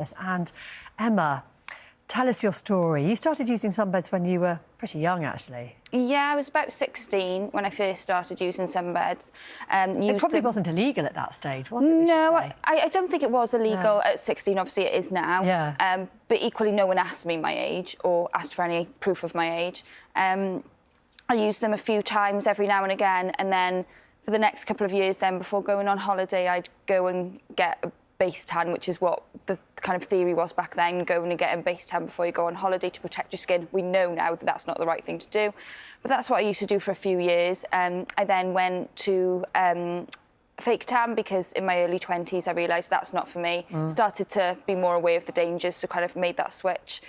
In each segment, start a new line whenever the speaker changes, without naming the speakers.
Yes, and Emma, tell us your story. You started using sunbeds when you were pretty young, actually.
Yeah, I was about 16 when I first started using sunbeds.
It probably wasn't illegal at that stage, was it?
No, I don't think it was illegal at 16. Obviously, it is now.
Yeah.
But equally, no one asked me my age or asked for any proof of my age. I used them a few times every now and again, and then for the next couple of years then, before going on holiday, I'd go and get a base tan, which is what the kind of theory was back then, going and get a base tan before you go on holiday to protect your skin. We know now that that's not the right thing to do, but that's what I used to do for a few years. I then went to fake tan because in my early 20s I realised that's not for me. Started to be more aware of the dangers, so kind of made that switch.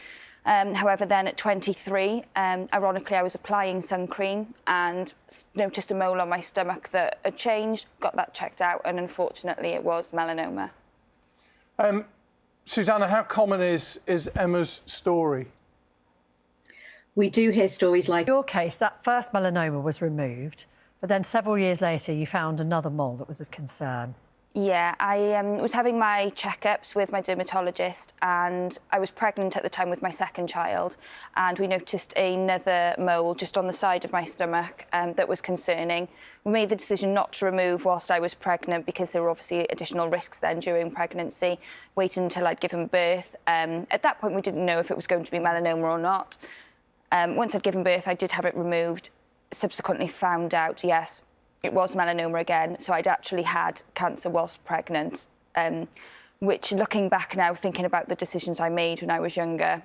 However, then at 23, ironically, I was applying sun cream and noticed a mole on my stomach that had changed, got that checked out, and unfortunately it was melanoma.
Susanna, how common is Emma's story?
We do hear stories like...
In your case, that first melanoma was removed, but then several years later you found another mole that was of concern.
Yeah, I was having my checkups with my dermatologist, and I was pregnant at the time with my second child, and we noticed another mole just on the side of my stomach that was concerning. We made the decision not to remove whilst I was pregnant because there were obviously additional risks then during pregnancy, waiting until I'd given birth. At that point, we didn't know if it was going to be melanoma or not. Once I'd given birth, I did have it removed. Subsequently found out, yes, it was melanoma again, so I'd actually had cancer whilst pregnant, which, looking back now, thinking about the decisions I made when I was younger,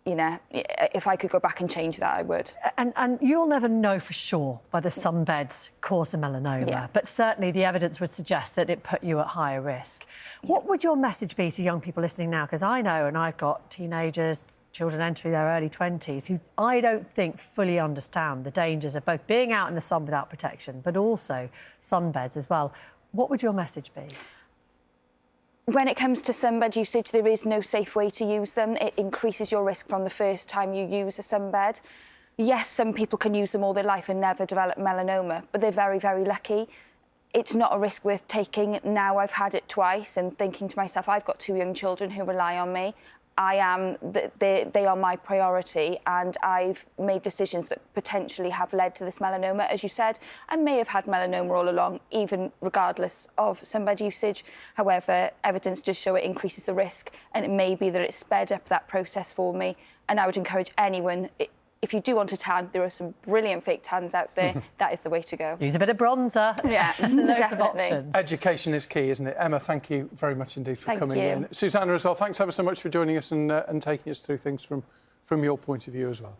you know, if I could go back and change that, I would.
And you'll never know for sure whether sunbeds cause a melanoma, but certainly the evidence would suggest that it put you at higher risk. What would your message be to young people listening now? Because I know, and I've got teenagers, children entering their early 20s, who I don't think fully understand the dangers of both being out in the sun without protection, but also sunbeds as well. What would your message be?
When it comes to sunbed usage, there is no safe way to use them. It increases your risk from the first time you use a sunbed. Yes, some people can use them all their life and never develop melanoma, but they're very, very lucky. It's not a risk worth taking. Now I've had it twice and thinking to myself, I've got 2 young children who rely on me. They are my priority, and I've made decisions that potentially have led to this melanoma. As you said, I may have had melanoma all along, even regardless of sunbed usage. However, evidence does show it increases the risk, and it may be that it sped up that process for me. And I would encourage anyone, if you do want a tan, there are some brilliant fake tans out there. That is the way to go.
Use a bit of bronzer.
Yeah,
Loads of options.
Education is key, isn't it? Emma, thank you very much indeed for coming in. Susanna as well, thanks ever so much for joining us and taking us through things from your point of view as well.